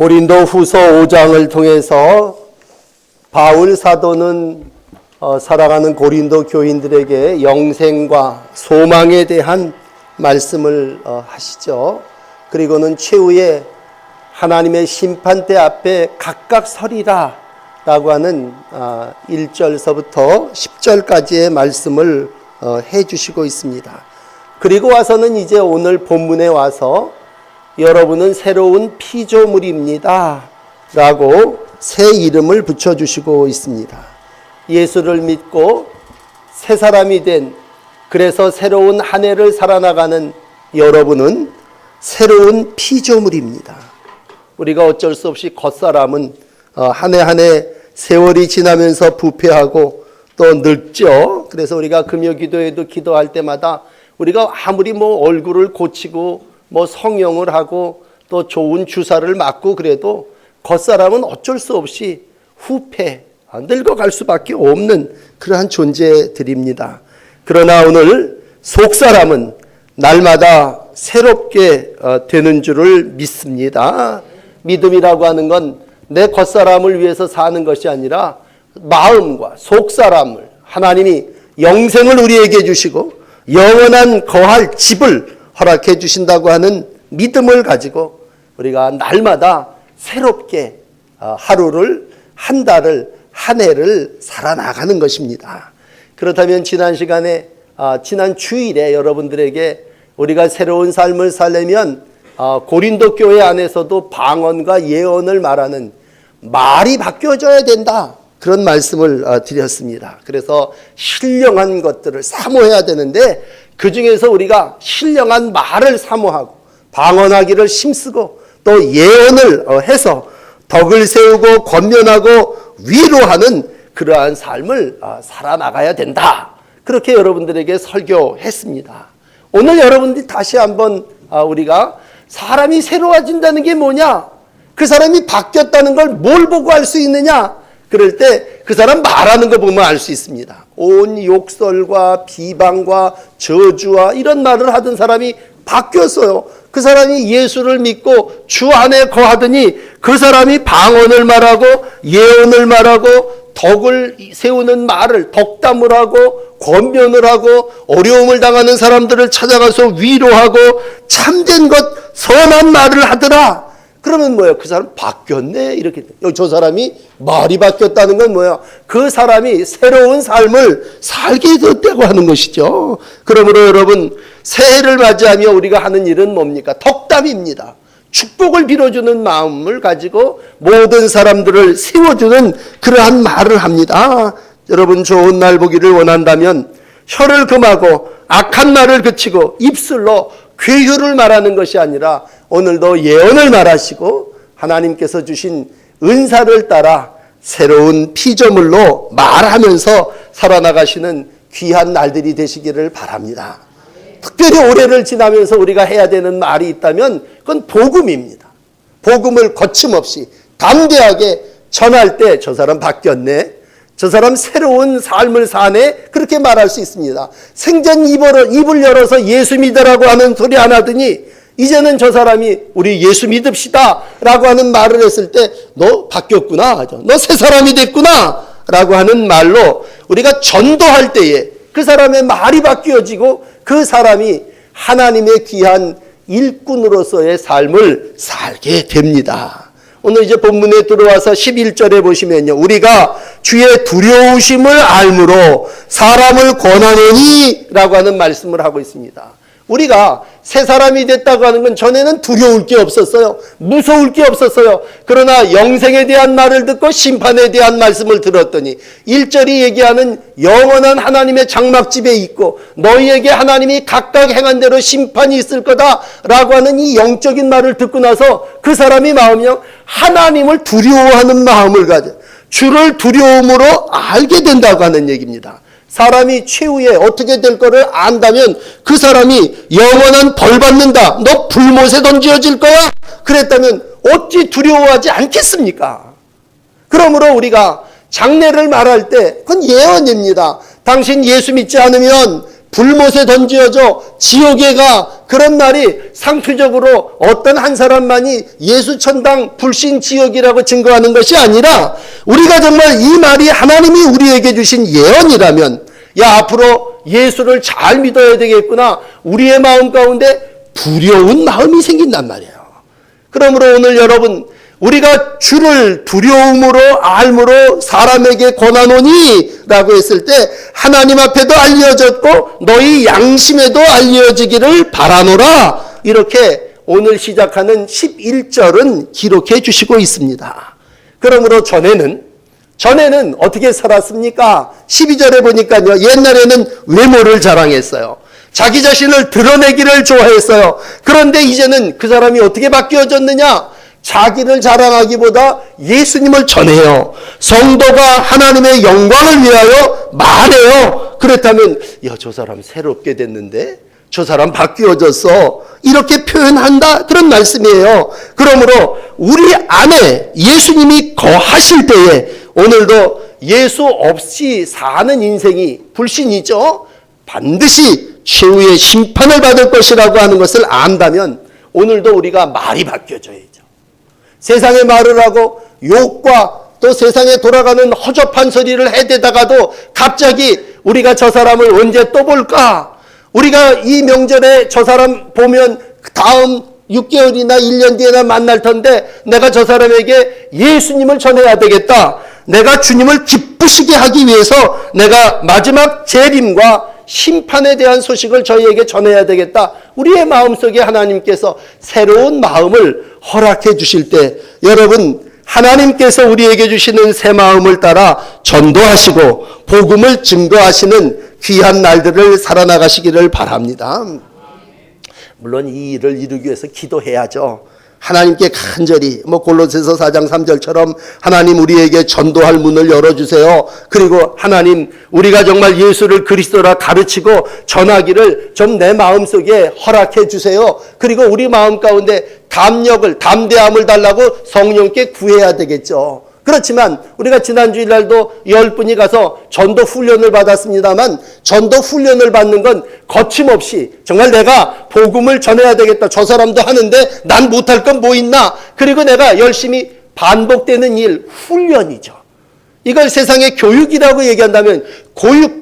고린도후서 5장을 통해서 바울 사도는 살아가는 고린도 교인들에게 영생과 소망에 대한 말씀을 하시죠. 그리고는 최후의 하나님의 심판대 앞에 각각 서리라 라고 하는 1절서부터 10절까지의 말씀을 해주시고 있습니다. 그리고 와서는 이제 오늘 본문에 와서 여러분은 새로운 피조물입니다 라고 새 이름을 붙여주시고 있습니다. 예수를 믿고 새 사람이 된, 그래서 새로운 한 해를 살아나가는 여러분은 새로운 피조물입니다. 우리가 어쩔 수 없이 겉사람은 한 해 한 해 세월이 지나면서 부패하고 또 늙죠. 그래서 우리가 금요 기도에도 기도할 때마다 우리가 아무리 얼굴을 고치고 성형을 하고 또 좋은 주사를 맞고 그래도 겉사람은 어쩔 수 없이 후패, 늙어갈 수밖에 없는 그러한 존재들입니다. 그러나 오늘 속사람은 날마다 새롭게 되는 줄을 믿습니다. 믿음이라고 하는 건 내 겉사람을 위해서 사는 것이 아니라 마음과 속사람을 하나님이 영생을 우리에게 주시고 영원한 거할 집을 허락해 주신다고 하는 믿음을 가지고 우리가 날마다 새롭게 하루를, 한 달을, 한 해를 살아나가는 것입니다. 그렇다면 지난 시간에 지난 주일에 여러분들에게 우리가 새로운 삶을 살려면 고린도 교회 안에서도 방언과 예언을 말하는 말이 바뀌어져야 된다, 그런 말씀을 드렸습니다. 그래서 신령한 것들을 사모해야 되는데 그 중에서 우리가 신령한 말을 사모하고 방언하기를 힘쓰고 또 예언을 해서 덕을 세우고 권면하고 위로하는 그러한 삶을 살아나가야 된다, 그렇게 여러분들에게 설교했습니다. 오늘 여러분들이 다시 한번 우리가 사람이 새로워진다는 게 뭐냐, 그 사람이 바뀌었다는 걸 뭘 보고 알 수 있느냐, 그럴 때 그 사람 말하는 거 보면 알 수 있습니다. 온 욕설과 비방과 저주와 이런 말을 하던 사람이 바뀌었어요. 그 사람이 예수를 믿고 주 안에 거하더니 그 사람이 방언을 말하고 예언을 말하고 덕을 세우는 말을 덕담을 하고 권면을 하고 어려움을 당하는 사람들을 찾아가서 위로하고 참된 것 선한 말을 하더라. 그러면 뭐예요? 그 사람 바뀌었네, 이렇게. 저 사람이 말이 바뀌었다는 건 뭐야? 그 사람이 새로운 삶을 살게 됐다고 하는 것이죠. 그러므로 여러분, 새해를 맞이하며 우리가 하는 일은 뭡니까? 덕담입니다. 축복을 빌어주는 마음을 가지고 모든 사람들을 세워주는 그러한 말을 합니다. 여러분, 좋은 날 보기를 원한다면 혀를 금하고 악한 말을 그치고 입술로 괴효를 말하는 것이 아니라 오늘도 예언을 말하시고 하나님께서 주신 은사를 따라 새로운 피조물로 말하면서 살아나가시는 귀한 날들이 되시기를 바랍니다. 특별히 올해를 지나면서 우리가 해야 되는 말이 있다면 그건 복음입니다. 복음을 거침없이 담대하게 전할 때 저 사람 바뀌었네, 저 사람 새로운 삶을 사네, 그렇게 말할 수 있습니다. 생전 입을 열어서 예수 믿으라고 하는 소리 안 하더니 이제는 저 사람이 우리 예수 믿읍시다 라고 하는 말을 했을 때 너 바뀌었구나, 너 새 사람이 됐구나 라고 하는 말로 우리가 전도할 때에 그 사람의 말이 바뀌어지고 그 사람이 하나님의 귀한 일꾼으로서의 삶을 살게 됩니다. 오늘 이제 본문에 들어와서 11절에 보시면요, 우리가 주의 두려우심을 알므로 사람을 권하노니 라고 하는 말씀을 하고 있습니다. 우리가 새 사람이 됐다고 하는 건 전에는 두려울 게 없었어요. 무서울 게 없었어요. 그러나 영생에 대한 말을 듣고 심판에 대한 말씀을 들었더니 1절이 얘기하는 영원한 하나님의 장막집에 있고 너희에게 하나님이 각각 행한 대로 심판이 있을 거다라고 하는 이 영적인 말을 듣고 나서 그 사람이 마음이요, 하나님을 두려워하는 마음을 가져 주를 두려움으로 알게 된다고 하는 얘기입니다. 사람이 최후에 어떻게 될 거를 안다면 그 사람이 영원한 벌 받는다, 너 불못에 던져질 거야, 그랬다면 어찌 두려워하지 않겠습니까? 그러므로 우리가 장래를 말할 때 그건 예언입니다. 당신 예수 믿지 않으면 불못에 던져져 지옥에 가. 그런 말이 상표적으로 어떤 한 사람만이 예수천당 불신 지옥이라고 증거하는 것이 아니라 우리가 정말 이 말이 하나님이 우리에게 주신 예언이라면 야, 앞으로 예수를 잘 믿어야 되겠구나. 우리의 마음 가운데 두려운 마음이 생긴단 말이에요. 그러므로 오늘 여러분, 우리가 주를 두려움으로 알므로 사람에게 권하노니 라고 했을 때 하나님 앞에도 알려졌고 너희 양심에도 알려지기를 바라노라. 이렇게 오늘 시작하는 11절은 기록해 주시고 있습니다. 그러므로 전에는 어떻게 살았습니까? 12절에 보니까요, 옛날에는 외모를 자랑했어요. 자기 자신을 드러내기를 좋아했어요. 그런데 이제는 그 사람이 어떻게 바뀌어졌느냐? 자기를 자랑하기보다 예수님을 전해요. 성도가 하나님의 영광을 위하여 말해요. 그렇다면 야, 저 사람 새롭게 됐는데? 저 사람 바뀌어졌어. 이렇게 표현한다. 그런 말씀이에요. 그러므로 우리 안에 예수님이 거하실 때에 오늘도 예수 없이 사는 인생이 불신이죠. 반드시 최후의 심판을 받을 것이라고 하는 것을 안다면 오늘도 우리가 말이 바뀌어져야죠. 세상에 말을 하고 욕과 또 세상에 돌아가는 허접한 소리를 해대다가도 갑자기 우리가 저 사람을 언제 또 볼까? 우리가 이 명절에 저 사람 보면 다음 6개월이나 1년 뒤에나 만날 텐데 내가 저 사람에게 예수님을 전해야 되겠다. 내가 주님을 기쁘시게 하기 위해서 내가 마지막 재림과 심판에 대한 소식을 저희에게 전해야 되겠다. 우리의 마음속에 하나님께서 새로운 마음을 허락해 주실 때 여러분, 하나님께서 우리에게 주시는 새 마음을 따라 전도하시고 복음을 증거하시는 귀한 날들을 살아나가시기를 바랍니다. 물론 이 일을 이루기 위해서 기도해야죠. 하나님께 간절히 골로새서 4장 3절처럼 하나님 우리에게 전도할 문을 열어주세요. 그리고 하나님 우리가 정말 예수를 그리스도라 가르치고 전하기를 좀 내 마음속에 허락해 주세요. 그리고 우리 마음 가운데 담대함을 달라고 성령께 구해야 되겠죠. 그렇지만 우리가 지난 주일날도 10분이 가서 전도 훈련을 받았습니다만 전도 훈련을 받는 건 거침없이 정말 내가 복음을 전해야 되겠다. 저 사람도 하는데 난 못할 건 뭐 있나? 그리고 내가 열심히 반복되는 일, 훈련이죠. 이걸 세상의 교육이라고 얘기한다면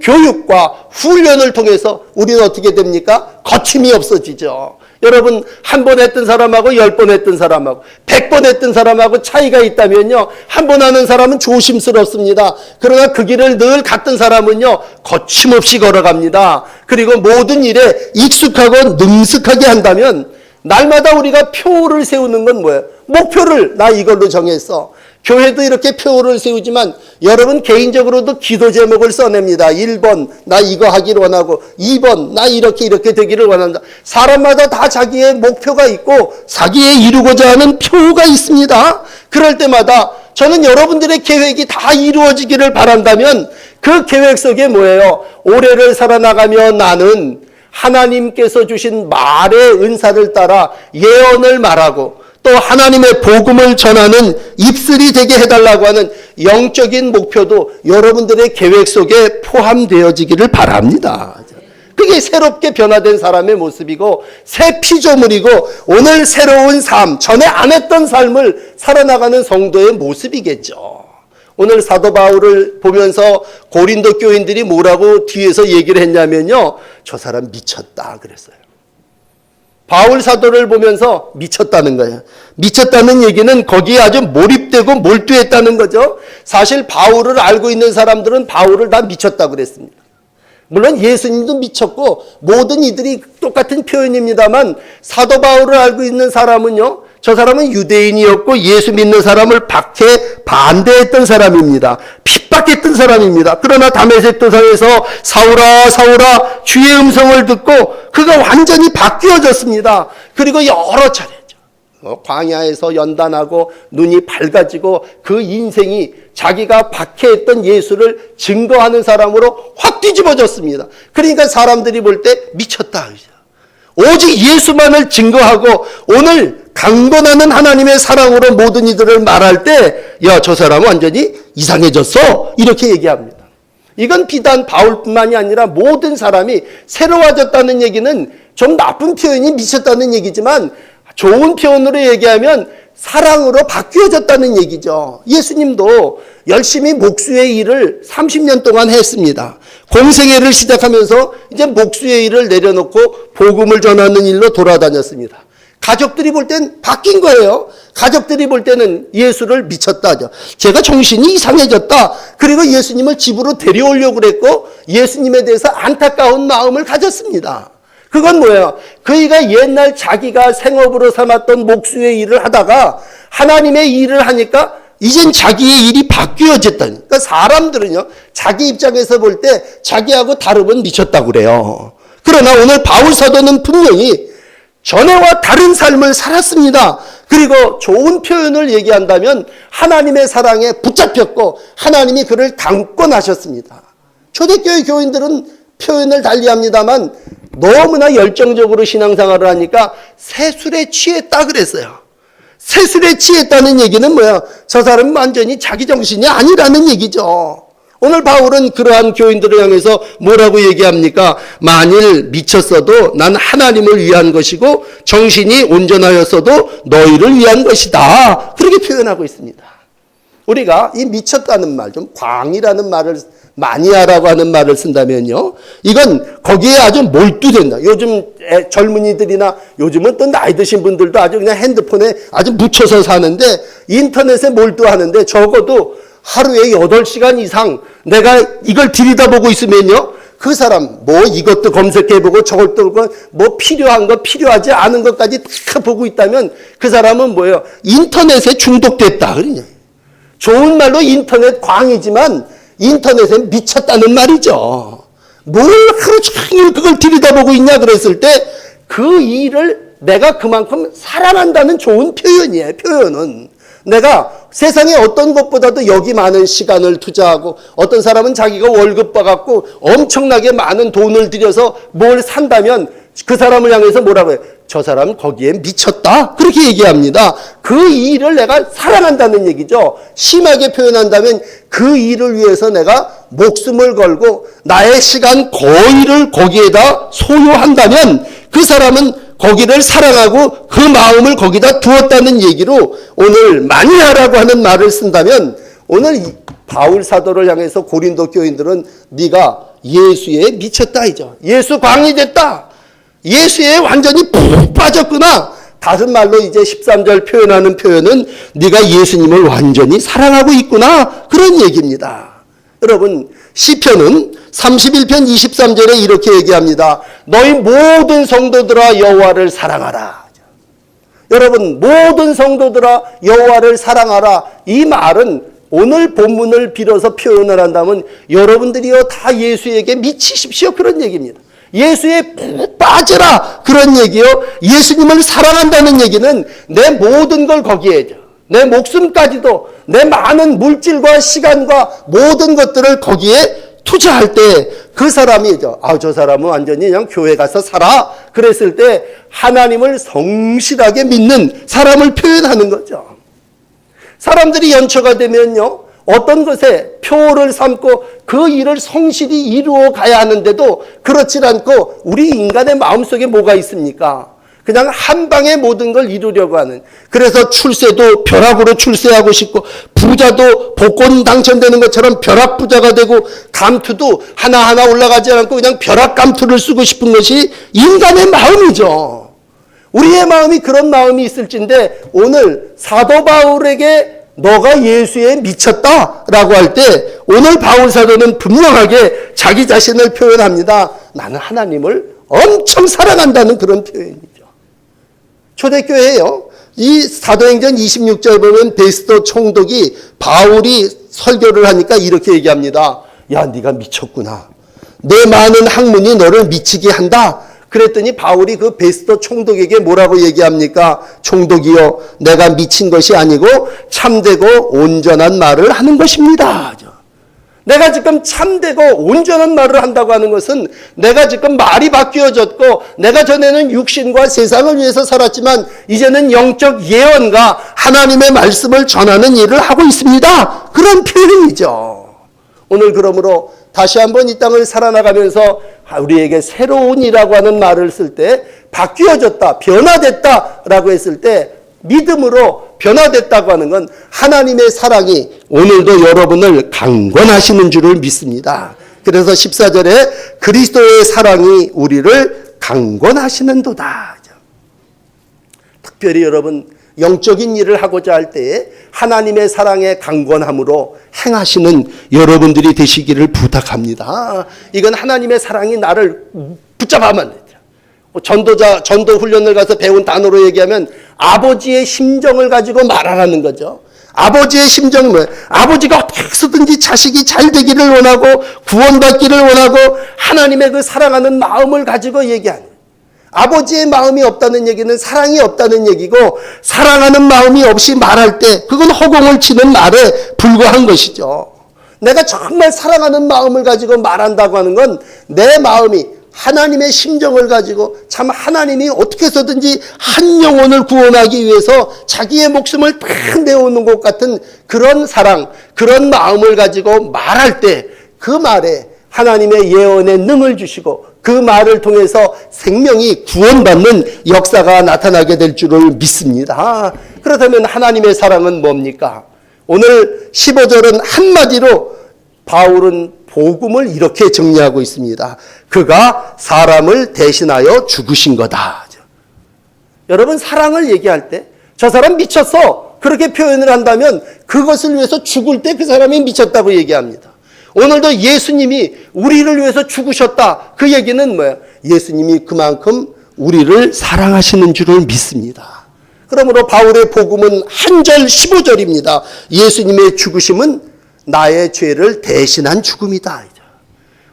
교육과 훈련을 통해서 우리는 어떻게 됩니까? 거침이 없어지죠. 여러분, 한 번 했던 사람하고 10번 했던 사람하고 100번 했던 사람하고 차이가 있다면요, 한 번 하는 사람은 조심스럽습니다. 그러나 그 길을 늘 갔던 사람은요 거침없이 걸어갑니다. 그리고 모든 일에 익숙하고 능숙하게 한다면 날마다 우리가 표를 세우는 건 뭐예요? 목표를 나 이걸로 정했어. 교회도 이렇게 표를 세우지만 여러분 개인적으로도 기도 제목을 써냅니다. 1번 나 이거 하기를 원하고 2번 나 이렇게 되기를 원한다. 사람마다 다 자기의 목표가 있고 자기의 이루고자 하는 표가 있습니다. 그럴 때마다 저는 여러분들의 계획이 다 이루어지기를 바란다면 그 계획 속에 뭐예요? 올해를 살아나가며 나는 하나님께서 주신 말의 은사를 따라 예언을 말하고 또 하나님의 복음을 전하는 입술이 되게 해달라고 하는 영적인 목표도 여러분들의 계획 속에 포함되어지기를 바랍니다. 그게 새롭게 변화된 사람의 모습이고 새 피조물이고 오늘 새로운 삶, 전에 안 했던 삶을 살아나가는 성도의 모습이겠죠. 오늘 사도 바울을 보면서 고린도 교인들이 뭐라고 뒤에서 얘기를 했냐면요, 저 사람 미쳤다 그랬어요. 바울 사도를 보면서 미쳤다는 거예요. 미쳤다는 얘기는 거기에 아주 몰입되고 몰두했다는 거죠. 사실 바울을 알고 있는 사람들은 바울을 다 미쳤다고 그랬습니다. 물론 예수님도 미쳤고 모든 이들이 똑같은 표현입니다만 사도 바울을 알고 있는 사람은요, 저 사람은 유대인이었고 예수 믿는 사람을 반대했던 사람입니다. 핍박했던 사람입니다. 그러나 다메섹 도상에서 사울아 사울아 주의 음성을 듣고 그가 완전히 바뀌어졌습니다. 그리고 여러 차례죠. 광야에서 연단하고 눈이 밝아지고 그 인생이 자기가 박해했던 예수를 증거하는 사람으로 확 뒤집어졌습니다. 그러니까 사람들이 볼 때 미쳤다. 오직 예수만을 증거하고 오늘 강건하는 하나님의 사랑으로 모든 이들을 말할 때 야, 저 사람은 완전히 이상해졌어 이렇게 얘기합니다. 이건 비단 바울뿐만이 아니라 모든 사람이 새로워졌다는 얘기는 좀 나쁜 표현이 미쳤다는 얘기지만 좋은 표현으로 얘기하면 사랑으로 바뀌어졌다는 얘기죠. 예수님도 열심히 목수의 일을 30년 동안 했습니다. 공생애를 시작하면서 이제 목수의 일을 내려놓고 복음을 전하는 일로 돌아다녔습니다. 가족들이 볼 땐 바뀐 거예요. 가족들이 볼 때는 예수를 미쳤다 하죠. 제가 정신이 이상해졌다. 그리고 예수님을 집으로 데려오려고 그랬고 예수님에 대해서 안타까운 마음을 가졌습니다. 그건 뭐예요? 그이가 옛날 자기가 생업으로 삼았던 목수의 일을 하다가 하나님의 일을 하니까 이젠 자기의 일이 바뀌어졌다니. 그러니까 사람들은요, 자기 입장에서 볼 때 자기하고 다르면 미쳤다고 그래요. 그러나 오늘 바울 사도는 분명히 전에와 다른 삶을 살았습니다. 그리고 좋은 표현을 얘기한다면 하나님의 사랑에 붙잡혔고 하나님이 그를 강권하셨습니다. 초대교회 교인들은 표현을 달리합니다만 너무나 열정적으로 신앙생활을 하니까 세술에 취했다 그랬어요. 세술에 취했다는 얘기는 뭐야? 저 사람은 완전히 자기 정신이 아니라는 얘기죠. 오늘 바울은 그러한 교인들을 향해서 뭐라고 얘기합니까? 만일 미쳤어도 난 하나님을 위한 것이고 정신이 온전하였어도 너희를 위한 것이다. 그렇게 표현하고 있습니다. 우리가 이 미쳤다는 말, 좀 광이라는 말을 마니아라고 하는 말을 쓴다면요, 이건 거기에 아주 몰두된다. 요즘 젊은이들이나 요즘은 또 나이 드신 분들도 아주 그냥 핸드폰에 아주 묻혀서 사는데 인터넷에 몰두하는데 적어도 하루에 8시간 이상 내가 이걸 들여다보고 있으면요, 그 사람 뭐 이것도 검색해보고 저것도 뭐 필요한 거 필요하지 않은 것까지 다 보고 있다면 그 사람은 뭐예요? 인터넷에 중독됐다. 그러냐. 좋은 말로 인터넷 광이지만 인터넷에 미쳤다는 말이죠. 뭘 하루 종일 그걸 들여다보고 있냐 그랬을 때 그 일을 내가 그만큼 사랑한다는 좋은 표현이에요. 표현은. 내가 세상에 어떤 것보다도 여기 많은 시간을 투자하고 어떤 사람은 자기가 월급 받았고 엄청나게 많은 돈을 들여서 뭘 산다면 그 사람을 향해서 뭐라고 해요? 저 사람은 거기에 미쳤다. 그렇게 얘기합니다. 그 일을 내가 사랑한다는 얘기죠. 심하게 표현한다면 그 일을 위해서 내가 목숨을 걸고 나의 시간 거의를 거기에다 소요한다면 그 사람은 거기를 사랑하고 그 마음을 거기다 두었다는 얘기로 오늘 마니아라고 하는 말을 쓴다면 오늘 바울 사도를 향해서 고린도 교인들은 네가 예수에 미쳤다 이죠. 예수 광이 됐다. 예수에 완전히 푹 빠졌구나. 다른 말로 이제 13절 표현하는 표현은 네가 예수님을 완전히 사랑하고 있구나. 그런 얘기입니다. 여러분, 시편은 31편 23절에 이렇게 얘기합니다. 너희 모든 성도들아 여호와를 사랑하라. 여러분, 모든 성도들아 여호와를 사랑하라. 이 말은 오늘 본문을 빌어서 표현을 한다면 여러분들이요 다 예수에게 미치십시오. 그런 얘기입니다. 예수에 빠져라. 그런 얘기요. 예수님을 사랑한다는 얘기는 내 모든 걸 거기에 줘. 내 목숨까지도 내 많은 물질과 시간과 모든 것들을 거기에 투자할 때 그 사람이죠. 저 사람은 완전히 그냥 교회 가서 살아. 그랬을 때 하나님을 성실하게 믿는 사람을 표현하는 거죠. 사람들이 연초가 되면요, 어떤 것에 표를 삼고 그 일을 성실히 이루어 가야 하는데도 그렇지 않고 우리 인간의 마음속에 뭐가 있습니까? 그냥 한 방에 모든 걸 이루려고 하는. 그래서 출세도 벼락으로 출세하고 싶고 부자도 복권 당첨되는 것처럼 벼락 부자가 되고 감투도 하나하나 올라가지 않고 그냥 벼락 감투를 쓰고 싶은 것이 인간의 마음이죠. 우리의 마음이 그런 마음이 있을진데 오늘 사도 바울에게 너가 예수에 미쳤다라고 할 때 오늘 바울 사도는 분명하게 자기 자신을 표현합니다. 나는 하나님을 엄청 사랑한다는 그런 표현이죠. 초대교회예요. 이 사도행전 26절 보면 베스도 총독이 바울이 설교를 하니까 이렇게 얘기합니다. 야, 네가 미쳤구나. 내 많은 학문이 너를 미치게 한다. 그랬더니 바울이 그 베스도 총독에게 뭐라고 얘기합니까? 총독이요, 내가 미친 것이 아니고 참되고 온전한 말을 하는 것입니다. 내가 지금 참되고 온전한 말을 한다고 하는 것은 내가 지금 말이 바뀌어졌고 내가 전에는 육신과 세상을 위해서 살았지만 이제는 영적 예언과 하나님의 말씀을 전하는 일을 하고 있습니다. 그런 표현이죠. 오늘 그러므로 다시 한번 이 땅을 살아나가면서 우리에게 새로운이라고 하는 말을 쓸 때 바뀌어졌다, 변화됐다라고 했을 때 믿음으로 변화됐다고 하는 건 하나님의 사랑이 오늘도 여러분을 강권하시는 줄을 믿습니다. 그래서 14절에 그리스도의 사랑이 우리를 강권하시는도다. 특별히 여러분 영적인 일을 하고자 할 때에 하나님의 사랑의 강권함으로 행하시는 여러분들이 되시기를 부탁합니다. 이건 하나님의 사랑이 나를 붙잡아만 되죠. 전도 훈련을 가서 배운 단어로 얘기하면 아버지의 심정을 가지고 말하라는 거죠. 아버지의 심정은 뭐예요? 아버지가 어떻게 해서든지 자식이 잘 되기를 원하고 구원받기를 원하고 하나님의 그 사랑하는 마음을 가지고 얘기하는 거예요. 아버지의 마음이 없다는 얘기는 사랑이 없다는 얘기고 사랑하는 마음이 없이 말할 때 그건 허공을 치는 말에 불과한 것이죠. 내가 정말 사랑하는 마음을 가지고 말한다고 하는 건 내 마음이 하나님의 심정을 가지고 참 하나님이 어떻게 해서든지 한 영혼을 구원하기 위해서 자기의 목숨을 다 내어놓는 것 같은 그런 사랑, 그런 마음을 가지고 말할 때 그 말에 하나님의 예언의 능을 주시고 그 말을 통해서 생명이 구원받는 역사가 나타나게 될 줄을 믿습니다. 그렇다면 하나님의 사랑은 뭡니까? 오늘 15절은 한마디로 바울은 복음을 이렇게 정리하고 있습니다. 그가 사람을 대신하여 죽으신 거다. 여러분 사랑을 얘기할 때 저 사람 미쳤어 그렇게 표현을 한다면 그것을 위해서 죽을 때 그 사람이 미쳤다고 얘기합니다. 오늘도 예수님이 우리를 위해서 죽으셨다. 그 얘기는 뭐예요? 예수님이 그만큼 우리를 사랑하시는 줄을 믿습니다. 그러므로 바울의 복음은 한 절 15절입니다. 예수님의 죽으심은 나의 죄를 대신한 죽음이다.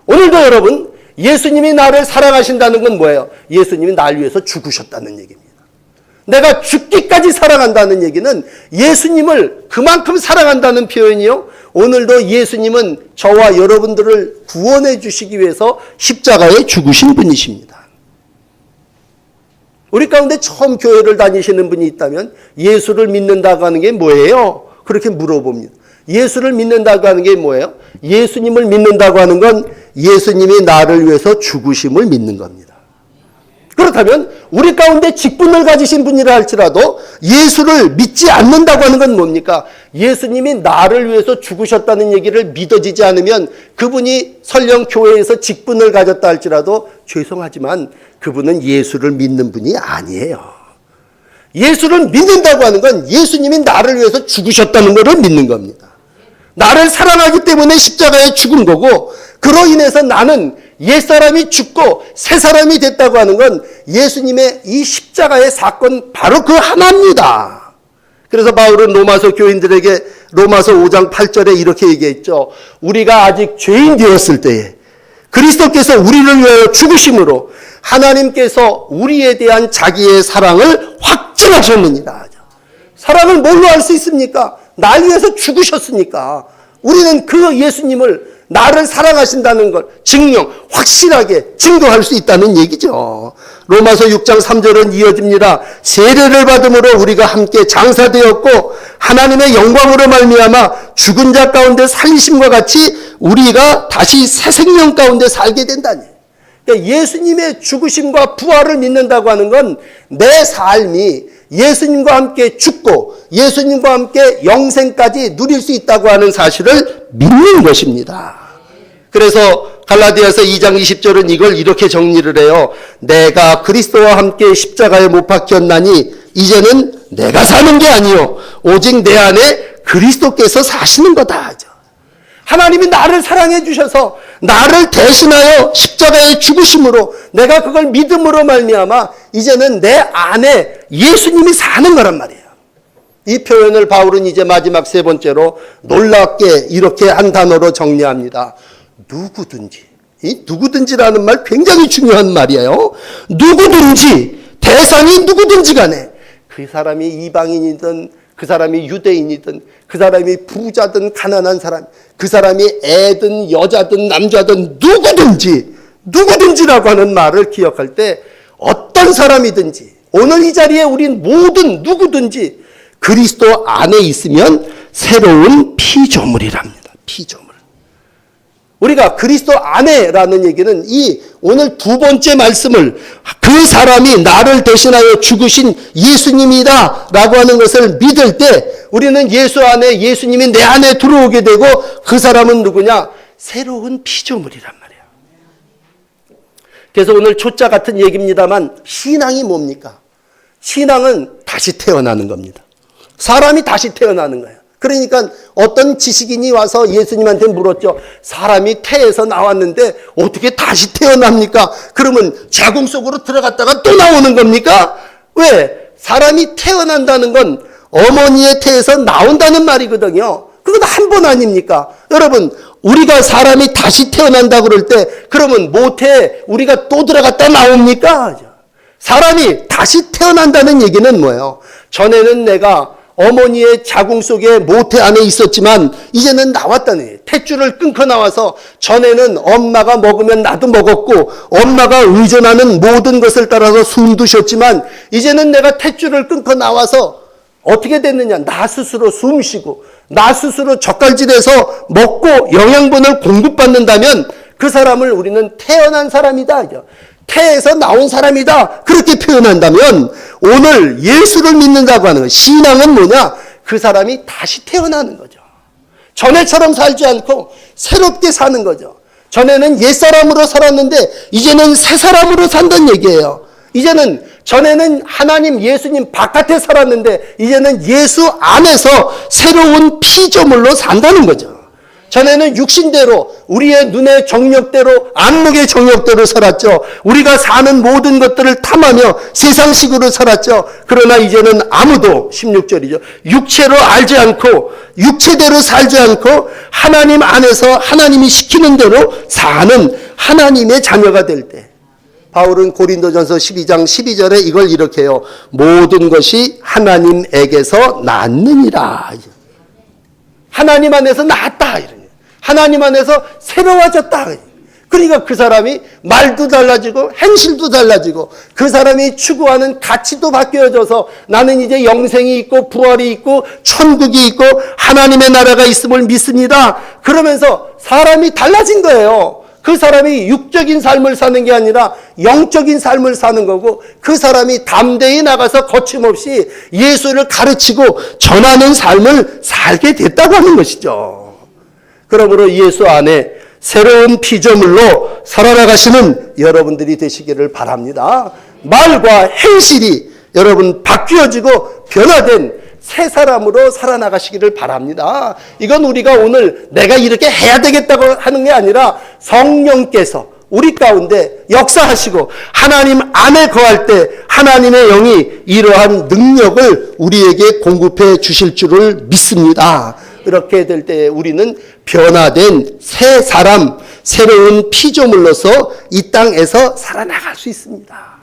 오늘도 여러분 예수님이 나를 사랑하신다는 건 뭐예요? 예수님이 나를 위해서 죽으셨다는 얘기입니다. 내가 죽기까지 사랑한다는 얘기는 예수님을 그만큼 사랑한다는 표현이요. 오늘도 예수님은 저와 여러분들을 구원해 주시기 위해서 십자가에 죽으신 분이십니다. 우리 가운데 처음 교회를 다니시는 분이 있다면 예수를 믿는다고 하는 게 뭐예요? 그렇게 물어봅니다. 예수를 믿는다고 하는 게 뭐예요? 예수님을 믿는다고 하는 건 예수님이 나를 위해서 죽으심을 믿는 겁니다. 그렇다면 우리 가운데 직분을 가지신 분이라 할지라도 예수를 믿지 않는다고 하는 건 뭡니까? 예수님이 나를 위해서 죽으셨다는 얘기를 믿어지지 않으면 그분이 설령 교회에서 직분을 가졌다 할지라도 죄송하지만 그분은 예수를 믿는 분이 아니에요. 예수를 믿는다고 하는 건 예수님이 나를 위해서 죽으셨다는 것을 믿는 겁니다. 나를 사랑하기 때문에 십자가에 죽은 거고 그로 인해서 나는 옛사람이 죽고 새사람이 됐다고 하는 건 예수님의 이 십자가의 사건 바로 그 하나입니다. 그래서 바울은 로마서 교인들에게 로마서 5장 8절에 이렇게 얘기했죠. 우리가 아직 죄인 되었을 때에 그리스도께서 우리를 위하여 죽으심으로 하나님께서 우리에 대한 자기의 사랑을 확증하셨느니라. 사랑을 뭘로 알 수 있습니까? 날 위해서 죽으셨으니까. 우리는 그 예수님을 나를 사랑하신다는 걸 확실하게 증거할 수 있다는 얘기죠. 로마서 6장 3절은 이어집니다. 세례를 받음으로 우리가 함께 장사되었고 하나님의 영광으로 말미암아 죽은 자 가운데 살리심과 같이 우리가 다시 새 생명 가운데 살게 된다니. 그러니까 예수님의 죽으심과 부활을 믿는다고 하는 건 내 삶이 예수님과 함께 죽고 예수님과 함께 영생까지 누릴 수 있다고 하는 사실을 믿는 것입니다. 그래서 갈라디아서 2장 20절은 이걸 이렇게 정리를 해요. 내가 그리스도와 함께 십자가에 못 박혔나니 이제는 내가 사는 게 아니요 오직 내 안에 그리스도께서 사시는 거다. 하나님이 나를 사랑해 주셔서 나를 대신하여 십자가에 죽으심으로 내가 그걸 믿음으로 말미암아 이제는 내 안에 예수님이 사는 거란 말이에요. 이 표현을 바울은 이제 마지막 세 번째로 놀랍게 이렇게 한 단어로 정리합니다. 누구든지. 이 누구든지라는 말 굉장히 중요한 말이에요. 누구든지, 대상이 누구든지 간에 그 사람이 이방인이든 그 사람이 유대인이든 그 사람이 부자든 가난한 사람, 그 사람이 애든 여자든 남자든 누구든지라고 하는 말을 기억할 때 어떤 사람이든지 오늘 이 자리에 우린 모든 누구든지 그리스도 안에 있으면 새로운 피조물이랍니다. 피조물. 우리가 그리스도 안에라는 얘기는 이 오늘 두 번째 말씀을 그 사람이 나를 대신하여 죽으신 예수님이다 라고 하는 것을 믿을 때 우리는 예수 안에 예수님이 내 안에 들어오게 되고 그 사람은 누구냐? 새로운 피조물이란 말이에요. 그래서 오늘 초짜 같은 얘기입니다만 신앙이 뭡니까? 신앙은 다시 태어나는 겁니다. 사람이 다시 태어나는 거예요. 그러니까 어떤 지식인이 와서 예수님한테 물었죠. 사람이 태에서 나왔는데 어떻게 다시 태어납니까? 그러면 자궁 속으로 들어갔다가 또 나오는 겁니까? 왜? 사람이 태어난다는 건 어머니의 태에서 나온다는 말이거든요. 그건 한 번 아닙니까? 여러분, 우리가 사람이 다시 태어난다 그럴 때 그러면 모태에 우리가 또 들어갔다 나옵니까? 사람이 다시 태어난다는 얘기는 뭐예요? 전에는 내가 어머니의 자궁 속에 모태 안에 있었지만 이제는 나왔다는 얘기예요. 탯줄을 끊고 나와서 전에는 엄마가 먹으면 나도 먹었고 엄마가 의존하는 모든 것을 따라서 숨도 쉬었지만 이제는 내가 탯줄을 끊고 나와서 어떻게 됐느냐? 나 스스로 숨 쉬고 나 스스로 젓갈질해서 먹고 영양분을 공급받는다면 그 사람을 우리는 태어난 사람이다. 태에서 나온 사람이다. 그렇게 표현한다면 오늘 예수를 믿는다고 하는 것, 신앙은 뭐냐? 그 사람이 다시 태어나는 거죠. 전에처럼 살지 않고 새롭게 사는 거죠. 전에는 옛사람으로 살았는데 이제는 새 사람으로 산다는 얘기예요. 전에는 하나님 예수님 바깥에 살았는데 이제는 예수 안에서 새로운 피조물로 산다는 거죠. 전에는 육신대로 우리의 눈의 정욕대로 안목의 정욕대로 살았죠. 우리가 사는 모든 것들을 탐하며 세상식으로 살았죠. 그러나 이제는 아무도 16절이죠. 육체로 알지 않고 육체대로 살지 않고 하나님 안에서 하나님이 시키는 대로 사는 하나님의 자녀가 될 때 바울은 고린도전서 12장 12절에 이걸 이렇게 해요. 모든 것이 하나님에게서 났느니라. 하나님 안에서 났다. 하나님 안에서 새로워졌다. 그러니까 그 사람이 말도 달라지고 행실도 달라지고 그 사람이 추구하는 가치도 바뀌어져서 나는 이제 영생이 있고 부활이 있고 천국이 있고 하나님의 나라가 있음을 믿습니다. 그러면서 사람이 달라진 거예요. 그 사람이 육적인 삶을 사는 게 아니라 영적인 삶을 사는 거고 그 사람이 담대히 나가서 거침없이 예수를 가르치고 전하는 삶을 살게 됐다고 하는 것이죠. 그러므로 예수 안에 새로운 피조물로 살아나가시는 여러분들이 되시기를 바랍니다. 말과 행실이 여러분 바뀌어지고 변화된 새 사람으로 살아나가시기를 바랍니다. 이건 우리가 오늘 내가 이렇게 해야 되겠다고 하는 게 아니라 성령께서 우리 가운데 역사하시고 하나님 안에 거할 때 하나님의 영이 이러한 능력을 우리에게 공급해 주실 줄을 믿습니다. 이렇게 될 때 우리는 변화된 새 사람, 새로운 피조물로서 이 땅에서 살아나갈 수 있습니다.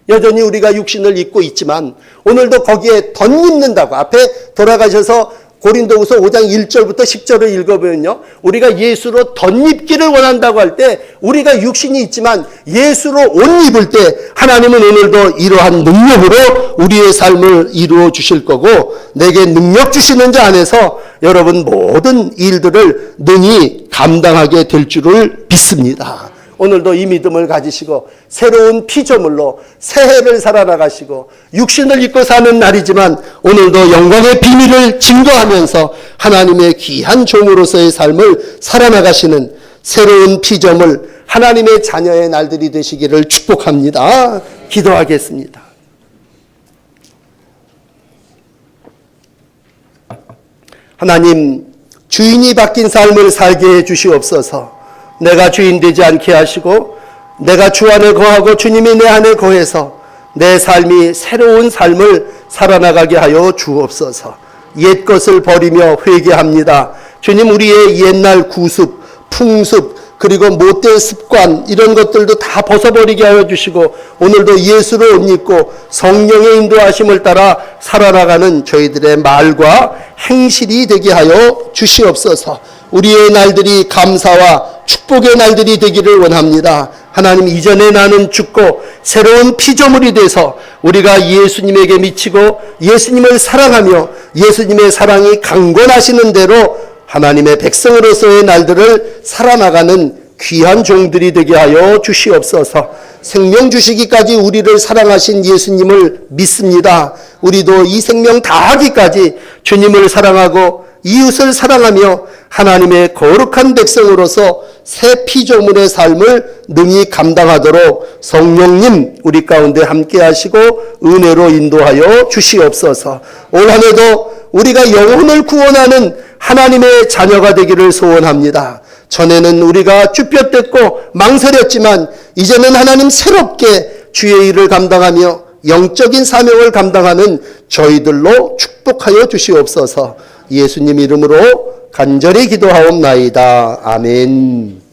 여전히 우리가 육신을 입고 있지만 오늘도 거기에 덧입는다고 앞에 돌아가셔서 고린도후서 5장 1절부터 10절을 읽어보면요. 우리가 예수로 덧입기를 원한다고 할 때 우리가 육신이 있지만 예수로 옷 입을 때 하나님은 오늘도 이러한 능력으로 우리의 삶을 이루어 주실 거고 내게 능력 주시는 자 안에서 여러분 모든 일들을 능히 감당하게 될 줄을 믿습니다. 오늘도 이 믿음을 가지시고 새로운 피조물로 새해를 살아나가시고 육신을 입고 사는 날이지만 오늘도 영광의 비밀을 증거하면서 하나님의 귀한 종으로서의 삶을 살아나가시는 새로운 피조물 하나님의 자녀의 날들이 되시기를 축복합니다. 기도하겠습니다. 하나님, 주인이 바뀐 삶을 살게 해 주시옵소서. 내가 주인 되지 않게 하시고 내가 주 안에 거하고 주님이 내 안에 거해서 내 삶이 새로운 삶을 살아나가게 하여 주옵소서. 옛 것을 버리며 회개합니다. 주님, 우리의 옛날 구습, 풍습, 그리고 못된 습관 이런 것들도 다 벗어버리게 하여 주시고 오늘도 예수를 옷 입고 성령의 인도하심을 따라 살아나가는 저희들의 말과 행실이 되게 하여 주시옵소서. 우리의 날들이 감사와 축복의 날들이 되기를 원합니다. 하나님, 이전에 나는 죽고 새로운 피조물이 돼서 우리가 예수님에게 미치고 예수님을 사랑하며 예수님의 사랑이 강권하시는 대로 하나님의 백성으로서의 날들을 살아나가는 귀한 종들이 되게 하여 주시옵소서. 생명 주시기까지 우리를 사랑하신 예수님을 믿습니다. 우리도 이 생명 다하기까지 주님을 사랑하고 이웃을 사랑하며 하나님의 거룩한 백성으로서 새 피조물의 삶을 능히 감당하도록 성령님 우리 가운데 함께 하시고 은혜로 인도하여 주시옵소서. 올 한 해도 우리가 영혼을 구원하는 하나님의 자녀가 되기를 소원합니다. 전에는 우리가 쭈뼛댔고 망설였지만 이제는 하나님 새롭게 주의 일을 감당하며 영적인 사명을 감당하는 저희들로 축복하여 주시옵소서. 예수님 이름으로 간절히 기도하옵나이다. 아멘.